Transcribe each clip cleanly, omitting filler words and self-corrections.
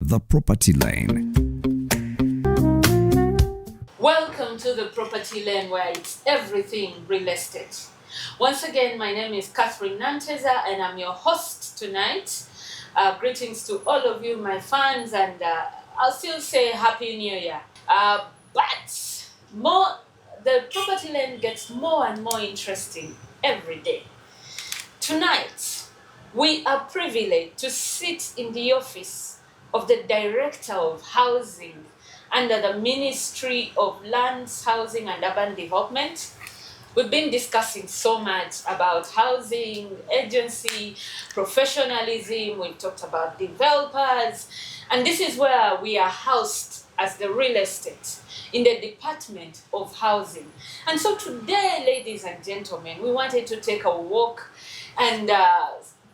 The Property Lane. Welcome to the Property Lane, where it's everything real estate. Once again, my name is Catherine Nanteza and I'm your host tonight. Greetings to all of you, my fans, and I'll still say Happy New Year. But the Property Lane gets more and more interesting every day. Tonight, we are privileged to sit in the office of the Director of Housing under the Ministry of Lands, Housing and Urban Development. We've been discussing so much about housing, agency, professionalism. We've talked about developers. And this is where we are housed as the real estate in the Department of Housing. And so today, ladies and gentlemen, we wanted to take a walk and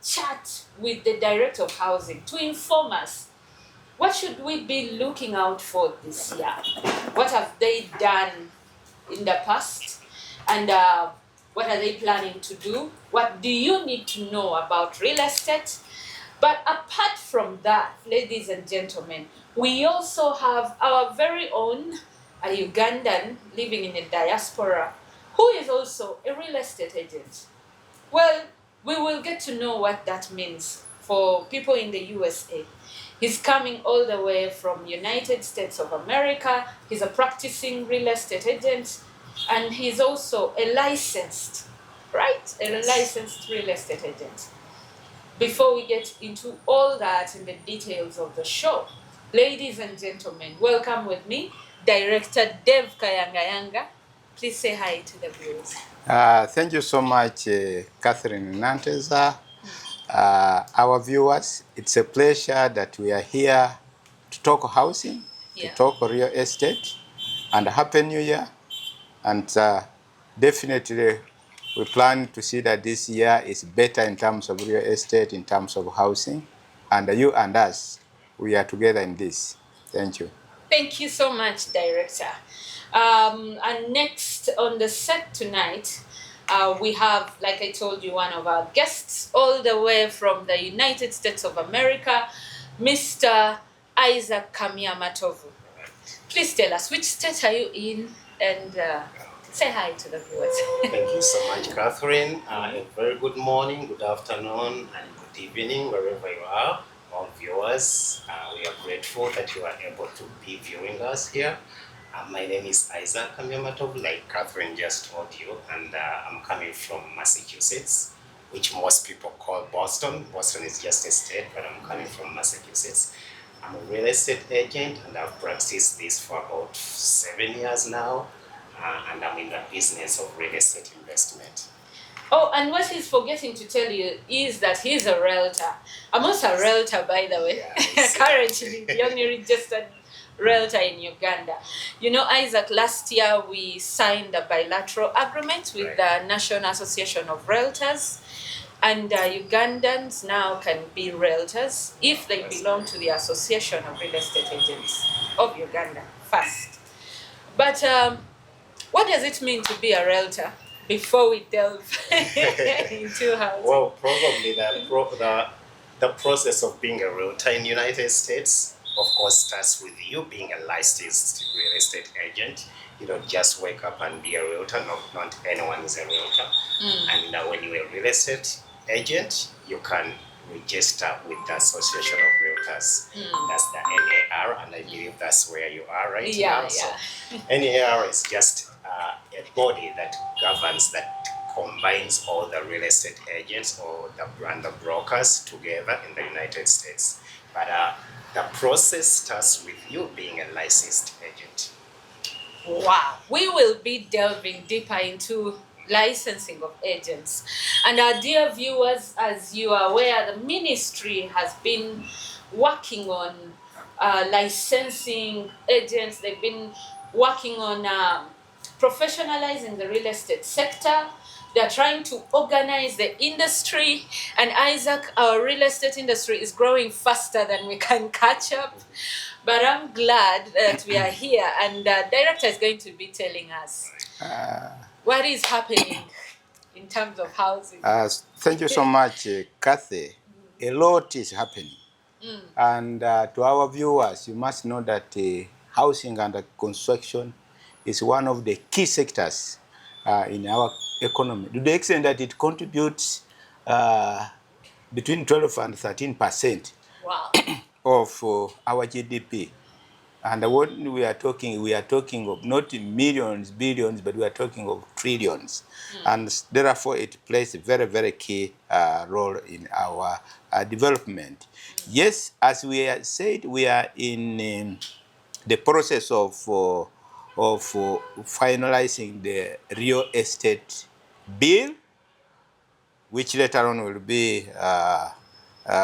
chat with the Director of Housing to inform us, what should we be looking out for this year? What have they done in the past? And what are they planning to do? What do you need to know about real estate? But apart from that, ladies and gentlemen, we also have our very own Ugandan living in the diaspora who is also a real estate agent. Well, we will get to know what that means for people in the USA. He's coming all the way from United States of America. He's a practicing real estate agent, and he's also a licensed real estate agent. Before we get into all that and the details of the show, ladies and gentlemen, welcome with me, Director Dev Kayangayanga. Please say hi to the viewers. Thank you so much, Catherine Nanteza. Our viewers, it's a pleasure that we are here to talk housing, to talk real estate, and Happy New Year. And definitely we plan to see that this year is better in terms of real estate, in terms of housing. And you and us, we are together in this. Thank you. Thank you so much, Director. And next on the set tonight, we have, like I told you, one of our guests all the way from the United States of America, Mr. Isaac Kamia-Matovu. Please tell us, which state are you in, and say hi to the viewers. Thank you so much, Catherine. A very good morning, good afternoon, and good evening, wherever you are, all viewers. We are grateful that you are able to be viewing us here. My name is Isaac Kamia-Matovu, like Catherine just told you, and I'm coming from Massachusetts, which most people call Boston. Boston is just a state, but I'm coming from Massachusetts. I'm a real estate agent, and I've practiced this for about 7 years now, and I'm in the business of real estate investment. Oh, and what he's forgetting to tell you is that he's a realtor. I'm also a realtor, by the way. Yes. Currently, the only registered realtor in Uganda. You know, Isaac, last year we signed a bilateral agreement with the National Association of Realtors, and Ugandans now can be realtors if they belong to the Association of Real Estate Agents of Uganda first. But what does it mean to be a realtor before we delve into housing? Well, probably the process of being a realtor in the United States, of course, starts with you being a licensed real estate agent. You don't just wake up and be a realtor. Not anyone is a realtor. And when you're a real estate agent, you can register with the Association of Realtors. That's the NAR, and I believe that's where you are right now. So NAR is just a body that governs, that combines all the real estate agents or the brokers together in the United States. But the process starts with you being a licensed agent. Wow. We will be delving deeper into licensing of agents. And our dear viewers, as you are aware, the ministry has been working on licensing agents. They've been working on professionalizing the real estate sector. They're trying to organize the industry. And Isaac, our real estate industry is growing faster than we can catch up. But I'm glad that we are here, and the director is going to be telling us what is happening in terms of housing. Thank you so much, Kathy. A lot is happening. And to our viewers, you must know that housing and construction is one of the key sectors in our economy, to the extent that it contributes between 12 and 13% Wow. of our GDP. And what we are talking of not millions, billions, but we are talking of trillions. And therefore, it plays a very, very key role in our development. Yes, as we said, we are in the process of finalizing the real estate bill, which later on will be,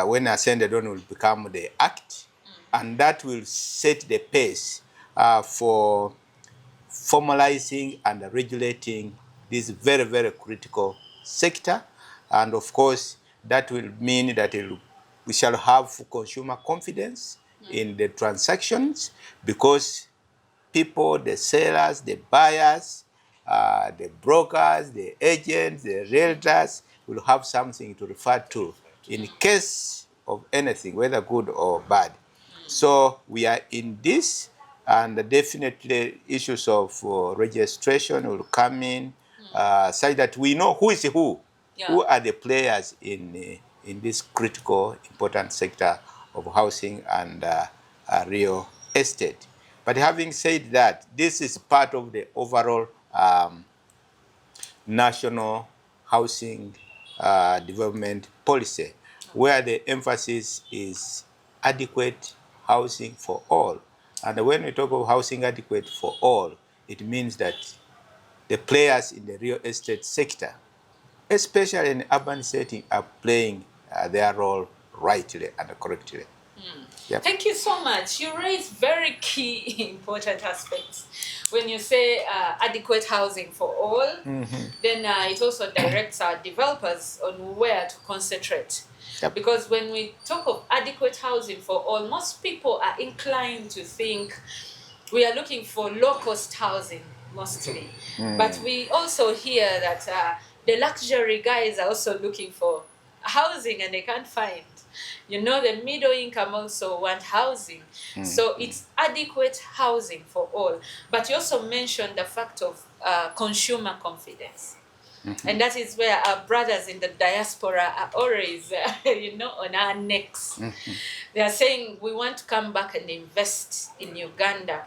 when ascended on, will become the act, and that will set the pace for formalizing and regulating this very, very critical sector. And of course, that will mean that we shall have consumer confidence in the transactions, because people, the sellers, the buyers, the brokers, the agents, the realtors will have something to refer to in case of anything, whether good or bad. So we are in this, and definitely issues of registration will come in, such that we know who is who, who are the players in this critical, important sector of housing and real estate. But having said that, this is part of the overall national housing development policy, where the emphasis is adequate housing for all. And when we talk of housing adequate for all, it means that the players in the real estate sector, especially in urban setting, are playing their role rightly and correctly. Yep. Thank you so much. You raise very key, important aspects. When you say adequate housing for all, then it also directs our developers on where to concentrate. Yep. Because when we talk of adequate housing for all, most people are inclined to think we are looking for low-cost housing mostly. But we also hear that the luxury guys are also looking for housing and they can't find. You know, the middle income also want housing. So it's adequate housing for all. But you also mentioned the fact of consumer confidence. And that is where our brothers in the diaspora are always, on our necks. They are saying, we want to come back and invest in Uganda.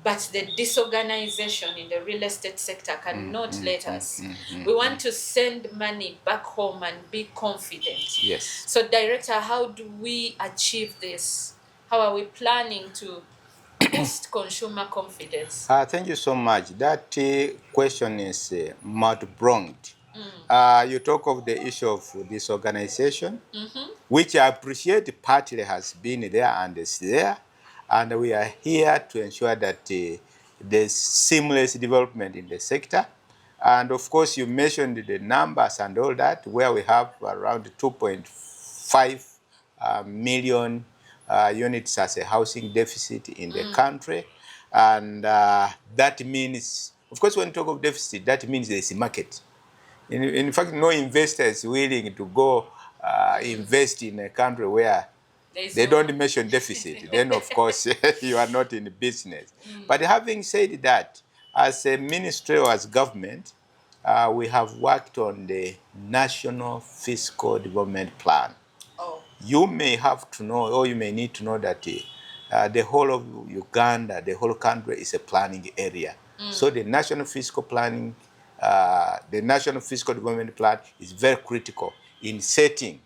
But the disorganization in the real estate sector cannot let us. We want to send money back home and be confident. Yes. So, Director, how do we achieve this? How are we planning to boost consumer confidence? Thank you so much. That question is multi-pronged. You talk of the issue of disorganization, which I appreciate partly has been there and is there. And we are here to ensure that there's seamless development in the sector. And of course, you mentioned the numbers and all that, where we have around 2.5 million units as a housing deficit in the country. And that means, of course, when you talk of deficit, that means there's a market. In fact, no investor is willing to go invest in a country where they don't mention deficit. Then, of course, you are not in business. But having said that, as a ministry or as government, we have worked on the National Fiscal Development Plan. You may have to know, or you may need to know that the whole of Uganda, the whole country is a planning area. So the National Fiscal Planning, the National Fiscal Development Plan is very critical in setting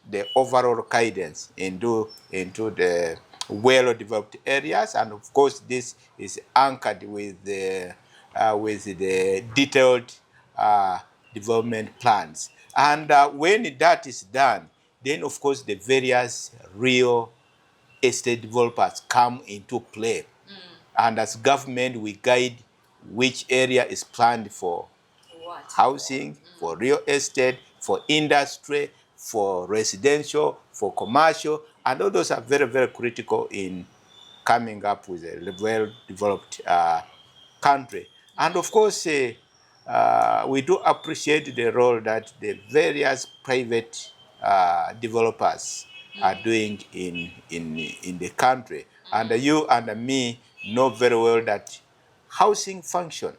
the overall guidance into the well-developed areas. And of course, this is anchored with the detailed development plans. And when that is done, then of course the various real estate developers come into play. And as government, we guide which area is planned for housing, for real estate, for industry, for residential, for commercial, and all those are very, very critical in coming up with a well-developed country. And of course, we do appreciate the role that the various private developers are doing in the country. And you and me know very well that housing function,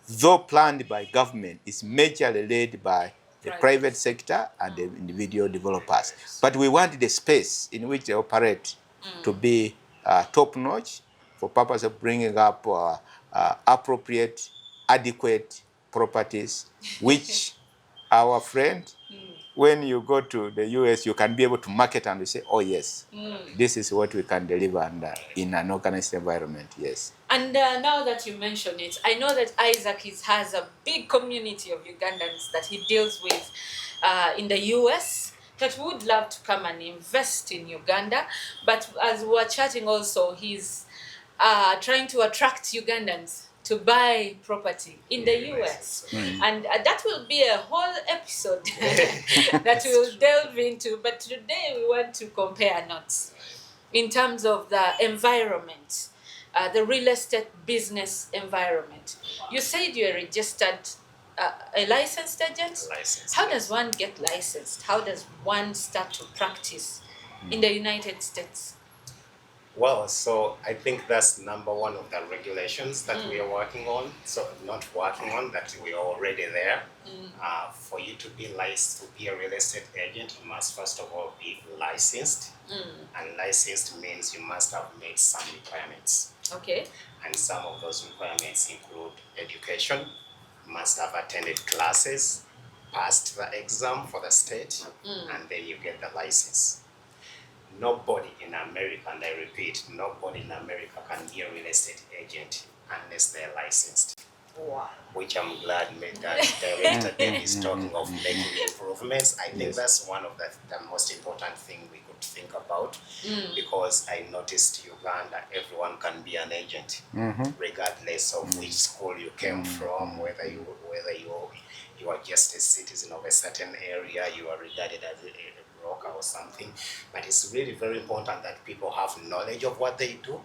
though planned by government, is majorly led by the private sector and the individual developers. But we want the space in which they operate to be top-notch for purpose of bringing up appropriate, adequate properties, which our friend, when you go to the US, you can be able to market and you say, oh yes, this is what we can deliver in an organized environment, yes. And now that you mention it, I know that Isaac has a big community of Ugandans that he deals with in the US that would love to come and invest in Uganda. But as we're chatting also, he's trying to attract Ugandans to buy property in the US. And that will be a whole episode that we'll delve into. But today we want to compare notes in terms of the environment, the real estate business environment. You said you're registered, a licensed agent? Licensed. How does one get licensed? How does one start to practice in the United States? Well, so I think that's number one of the regulations that we are working on. So not working on, that we are already there. For you to be licensed, to be a real estate agent, you must first of all be licensed. And licensed means you must have made some requirements. Okay. And some of those requirements include education. You must have attended classes, passed the exam for the state, and then you get the license. Nobody in America, and I repeat, nobody in America can be a real estate agent unless they're licensed. Wow. Which I'm glad that Director Dave is talking of making improvements. I think that's one of the most important thing we could think about, because I noticed Uganda, everyone can be an agent, regardless of which school you came from, whether you are just a citizen of a certain area, you are regarded as a broker or something. But it's really very important that people have knowledge of what they do,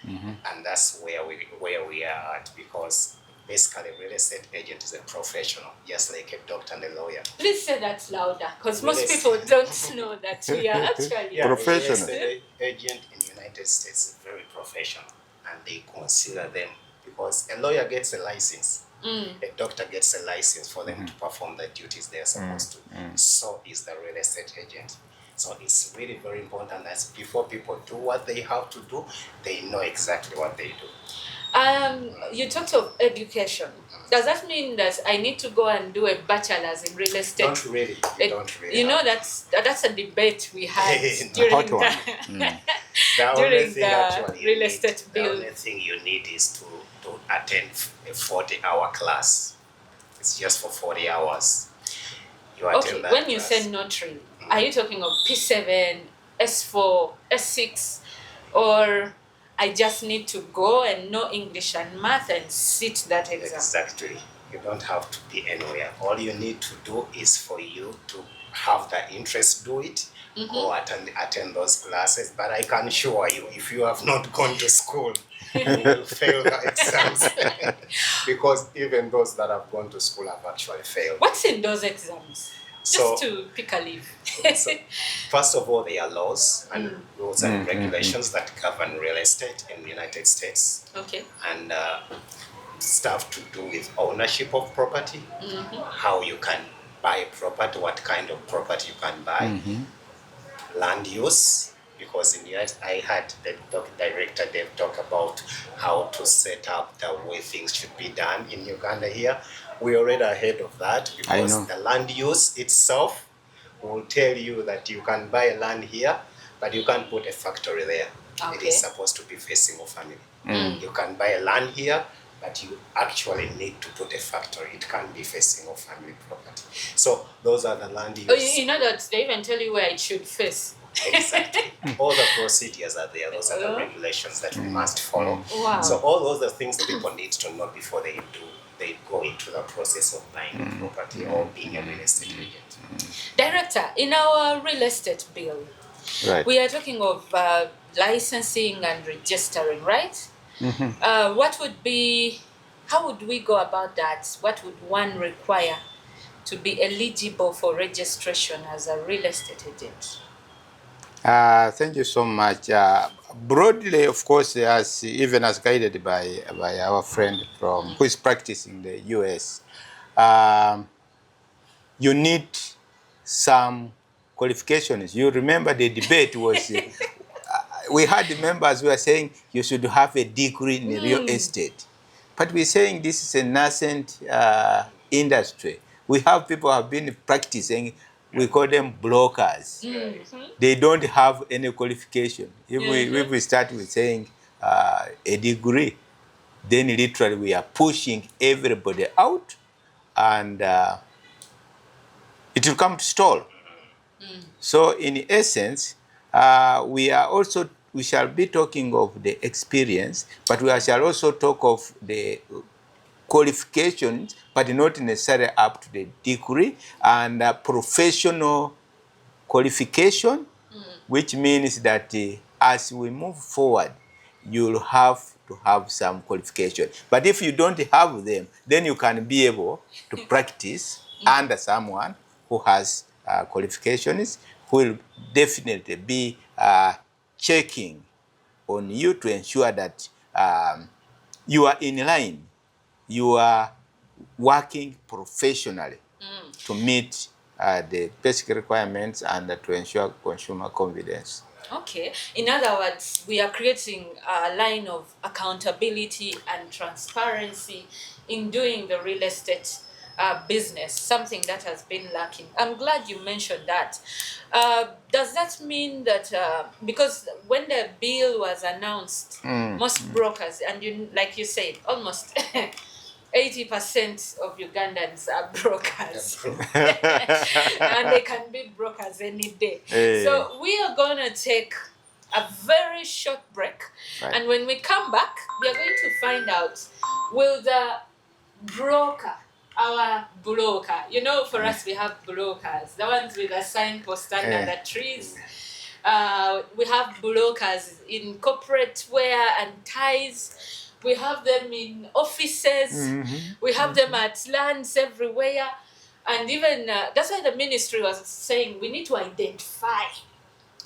and that's where we are at, because basically a real estate agent is a professional, just like a doctor and a lawyer. Please say that louder, because most people don't know that we are actually Professional. A real estate agent in the United States is very professional, and they consider them, because a lawyer gets a license, a doctor gets a license for them to perform the duties they are supposed to. So is the real estate agent. So it's really very important that before people do what they have to do, they know exactly what they do. You talked of education. Does that mean that I need to go and do a bachelor's in real estate? Don't really. You don't really. You know, that's a debate we had No. during The only during thing the actually you real need- estate the bill. only thing you need is to attend a 40-hour class. It's just for 40 hours. You attend Okay, that when you class. say notary, are you talking of P7, S4, S6, or I just need to go and know English and math and sit that exam? Exactly. You don't have to be anywhere. All you need to do is for you to have the interest, do it, go attend those classes. But I can assure you, if you have not gone to school, you will fail the exams. Because even those that have gone to school have actually failed. What's in those exams? Just So- to pick a leaf. So, first of all, there are laws and rules and regulations that govern real estate in the United States, Okay. and stuff to do with ownership of property, how you can buy property, what kind of property you can buy, land use, because in the US I had the director Dave talk about how to set up the way things should be done in Uganda here. We're already ahead of that, because the land use itself will tell you that you can buy land here, but you can't put a factory there. It Okay. is supposed to be facing a family. You can buy a land here, but you actually need to put a factory. It can't be facing a family property. So those are the land use. Oh, you know that they even tell you where it should face. Exactly. All the procedures are there. Those are the regulations that we must follow. Wow. So all those are things that people need to know before they go into the process of buying a property or being a real estate agent. Director, in our real estate bill, Right. we are talking of licensing and registering, right? How would we go about that? What would one require to be eligible for registration as a real estate agent? Thank you so much. Broadly, of course, as even as guided by our friend from who is practicing the US, um, you need some qualifications. You remember the debate was we had members who were saying you should have a degree in real estate, but we're saying this is a nascent industry. We have people who have been practicing. We call them brokers. They don't have any qualification. If we start with saying a degree, then literally we are pushing everybody out, and it will come to stall. So in essence, we shall be talking of the experience, but we shall also talk of the qualifications, but not necessarily up to the degree, and professional qualification, which means that as we move forward, you'll have to have some qualification. But if you don't have them, then you can be able to practice under someone who has qualifications, who will definitely be checking on you to ensure that you are in line, you are working professionally to meet the basic requirements and to ensure consumer confidence. Okay. In other words, we are creating a line of accountability and transparency in doing the real estate business, something that has been lacking. I'm glad you mentioned that. Does that mean that because when the bill was announced, most brokers, and like you said, almost 80% of Ugandans are brokers. And they can be brokers any day. Hey. So we are going to take a very short break. Right. And when we come back, we are going to find out, will the broker, our broker, for us we have brokers, the ones with a signpost under the trees. We have brokers in corporate wear and ties. We have them in offices. We have them at lands everywhere. And even, that's why the ministry was saying we need to identify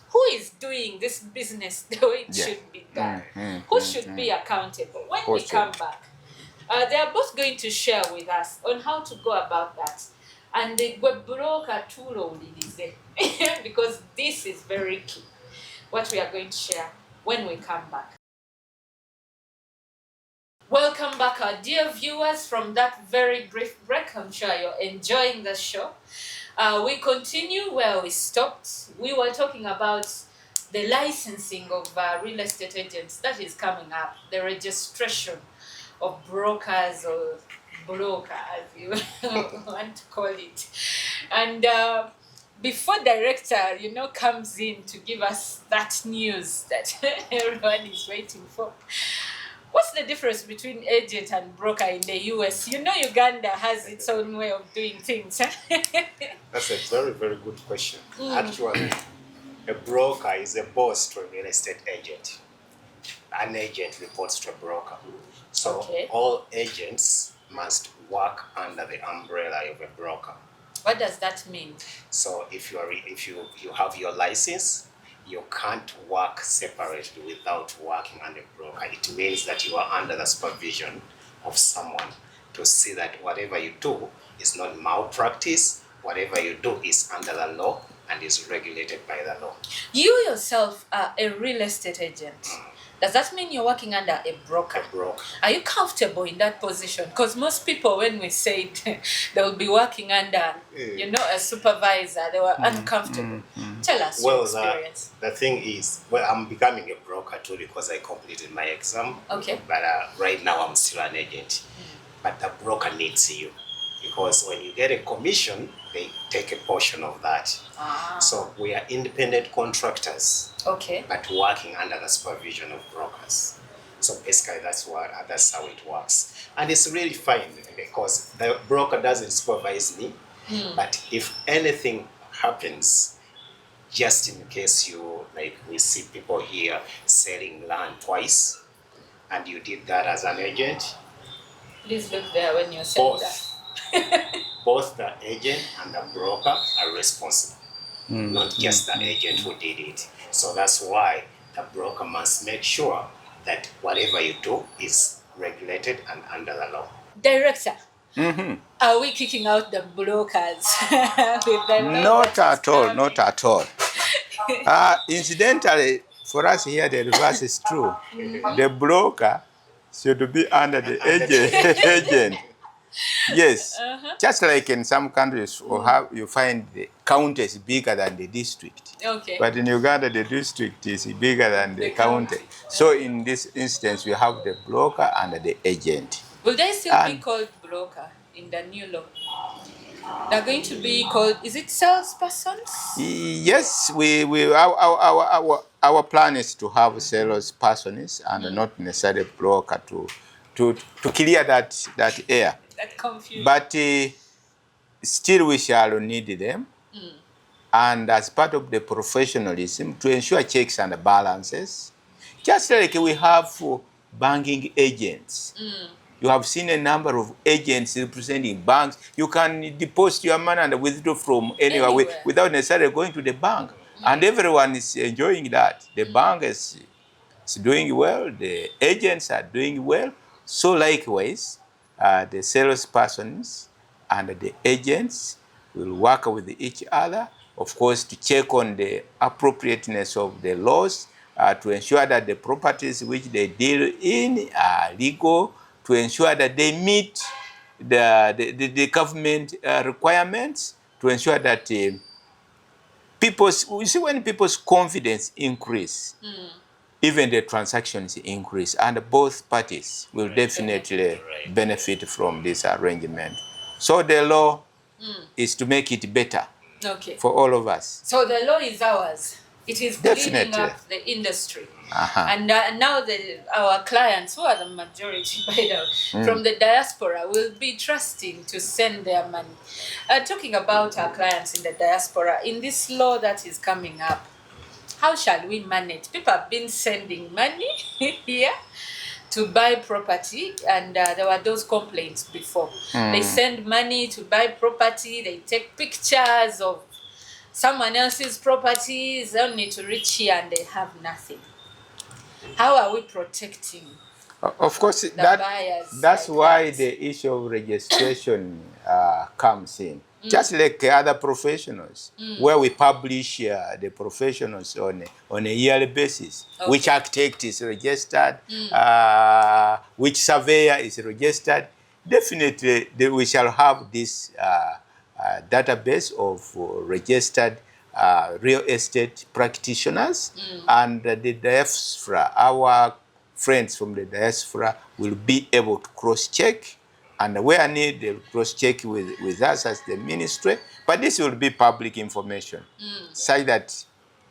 who is doing this business the way it should be done. Who should be accountable. When we come back, they are both going to share with us on how to go about that. And the broker tool because this is very key, what we are going to share when we come back. Welcome back, our dear viewers, from that very brief break. I'm sure you're enjoying the show. We continue where we stopped. We were talking about the licensing of real estate agents that is coming up, the registration of brokers or broker, as you want to call it. And before director, comes in to give us that news that everyone is waiting for. What's the difference between agent and broker in the US? Uganda has its own way of doing things. That's a very, very good question. Actually, a broker is a boss to a real estate agent. An agent reports to a broker. So all agents must work under the umbrella of a broker. What does that mean? So if you have your license, you can't work separately without working under a broker. It means that you are under the supervision of someone to see that whatever you do is not malpractice, whatever you do is under the law and is regulated by the law. You yourself are a real estate agent. Does that mean you're working under a broker? A broker. Are you comfortable in that position? Because most people, when we said they will be working under, a supervisor, they were uncomfortable. Tell us your experience. The thing is, I'm becoming a broker too because I completed my exam. Okay. But right now I'm still an agent. But the broker needs you because when you get a commission, they take a portion of that. So we are independent contractors. Okay. But working under the supervision of brokers. So basically that's how it works. And it's really fine because the broker doesn't supervise me. But if anything happens, just in case we see people here selling land twice, and you did that as an agent. Please look there when you're saying that. Both the agent and the broker are responsible, not just the agent who did it. So that's why the broker must make sure that whatever you do is regulated and under the law. Director, Mm-hmm. are we kicking out the brokers? With the law Not that is at all, coming? not at all. Incidentally, for us here, the reverse is true. The broker should be under the agent. Yes. Just like in some countries, you find the county is bigger than the district. Okay. But in Uganda, the district is bigger than the county. county. So in this instance, we have the broker and the agent. Will they still be called broker in the new law? They're going to be called, is it salespersons? Yes, our plan is to have salespersons and not necessarily broker to clear that air. That confusion. But still we shall need them. And as part of the professionalism, to ensure checks and balances, just like we have for banking agents. You have seen a number of agents representing banks. You can deposit your money and withdraw from anywhere. Without necessarily going to the bank. And everyone is enjoying that. The bank is doing well, the agents are doing well. So likewise, the salespersons and the agents will work with each other, of course, to check on the appropriateness of the laws, to ensure that the properties which they deal in are legal, to ensure that they meet the government requirements, to ensure that when people's confidence increase, even the transactions increase, and both parties will definitely benefit from this arrangement. So the law is to make it better for all of us. So the law is ours. It is cleaning up the industry. And now our clients, who are the majority, by the way, from the diaspora, will be trusting to send their money. Talking about our clients in the diaspora, in this law that is coming up, how shall we manage? People have been sending money here to buy property, and there were those complaints before. They send money to buy property, they take pictures of someone else's properties only to reach here and they have nothing. How are we protecting of course, the buyers? That's why the issue of registration comes in. Just like other professionals, where we publish the professionals on a yearly basis, which architect is registered, which surveyor is registered. Definitely, we shall have this database of registered real estate practitioners, and the diaspora, our friends from the diaspora, will be able to cross-check, and where need, they'll cross-check with us as the ministry. But this will be public information, such that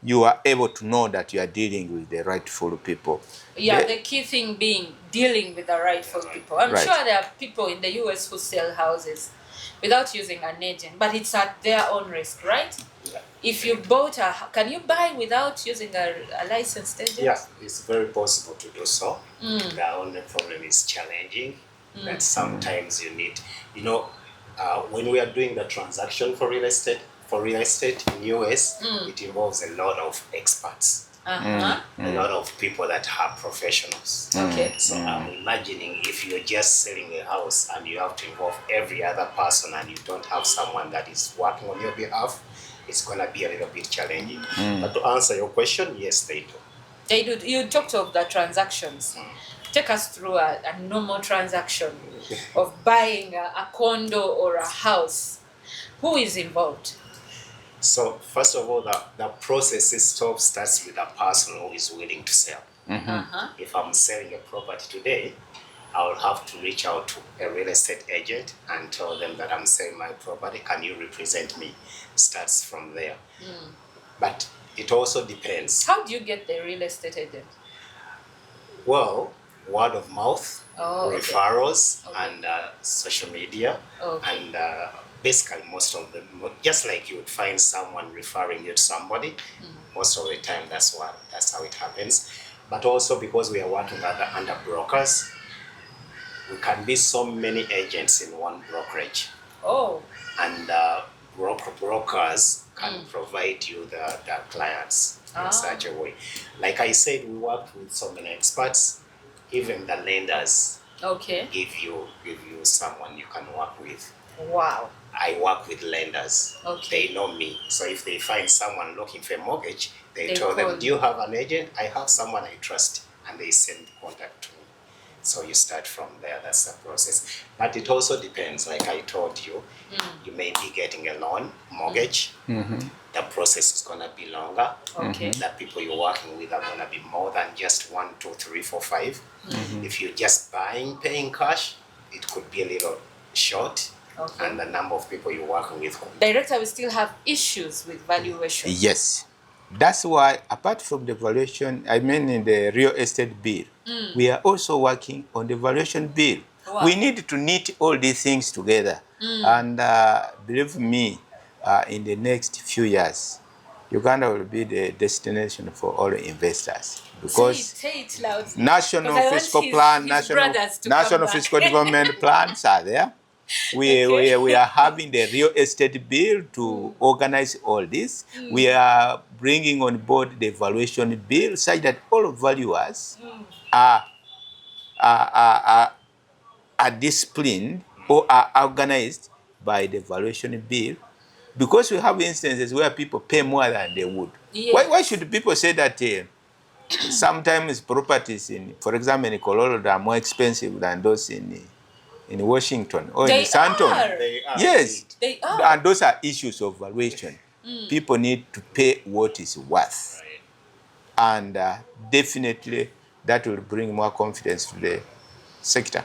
you are able to know that you are dealing with the rightful people. Yeah, the key thing being dealing with the rightful people. I'm sure there are people in the US who sell houses without using an agent, but it's at their own risk, right? Yeah. If you bought can you buy without using a licensed agent? Yeah, it's very possible to do so. The only problem is challenging. That sometimes you need, when we are doing the transaction for real estate in US, it involves a lot of experts. A lot of people that are professionals. Okay. So I'm imagining if you're just selling a house and you have to involve every other person and you don't have someone that is working on your behalf, it's going to be a little bit challenging. But to answer your question, yes, they do. They do. You talked of the transactions. Take us through a normal transaction of buying a condo or a house. Who is involved? So first of all, the process starts with a person who is willing to sell. If I'm selling a property today, I will have to reach out to a real estate agent and tell them that I'm selling my property. Can you represent me? Starts from there. But it also depends. How do you get the real estate agent? Well, word of mouth, referrals, and social media, and basically most of them, just like you would find someone referring you to somebody, most of the time that's how it happens. But also because we are working under brokers, we can be so many agents in one brokerage. Oh. And brokers can provide you the clients in such a way. Like I said, we work with so many experts, even the lenders give you someone you can work with. Wow. I work with lenders. Okay. They know me. So if they find someone looking for a mortgage, they tell them, do you have an agent? I have someone I trust. And they send contact to me. So you start from there. That's the process. But it also depends. Like I told you, you may be getting a loan, mortgage. The process is going to be longer. Okay. The people you're working with are going to be more than just 1, 2, 3, 4, 5. If you're just paying cash, it could be a little short. Okay. And the number of people you're working with. Director, we still have issues with valuation. Yes. That's why, apart from the valuation, in the real estate bill, we are also working on the valuation bill. Wow. We need to knit all these things together. And believe me, in the next few years, Uganda will be the destination for all investors. Because say it loudly. national fiscal plan, national fiscal development plans are there. We are having the real estate bill to organize all this. We are bringing on board the valuation bill such that all valuers are disciplined or are organized by the valuation bill, because we have instances where people pay more than they would. Yes. Why should people say that sometimes properties for example, in Colorado are more expensive than those in Washington or in Santon? They are. Yes, they are. And those are issues of valuation. People need to pay what is worth. And definitely that will bring more confidence to the sector.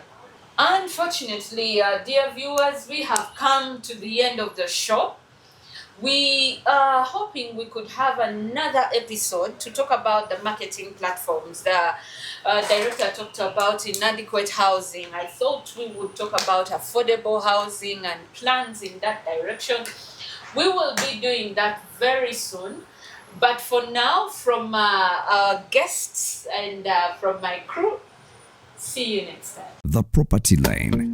Unfortunately, dear viewers, we have come to the end of the show. We are hoping we could have another episode to talk about the marketing platforms. The director talked about inadequate housing. I thought we would talk about affordable housing and plans in that direction. We will be doing that very soon. But for now, from our guests and from my crew, see you next time. The Property Lane.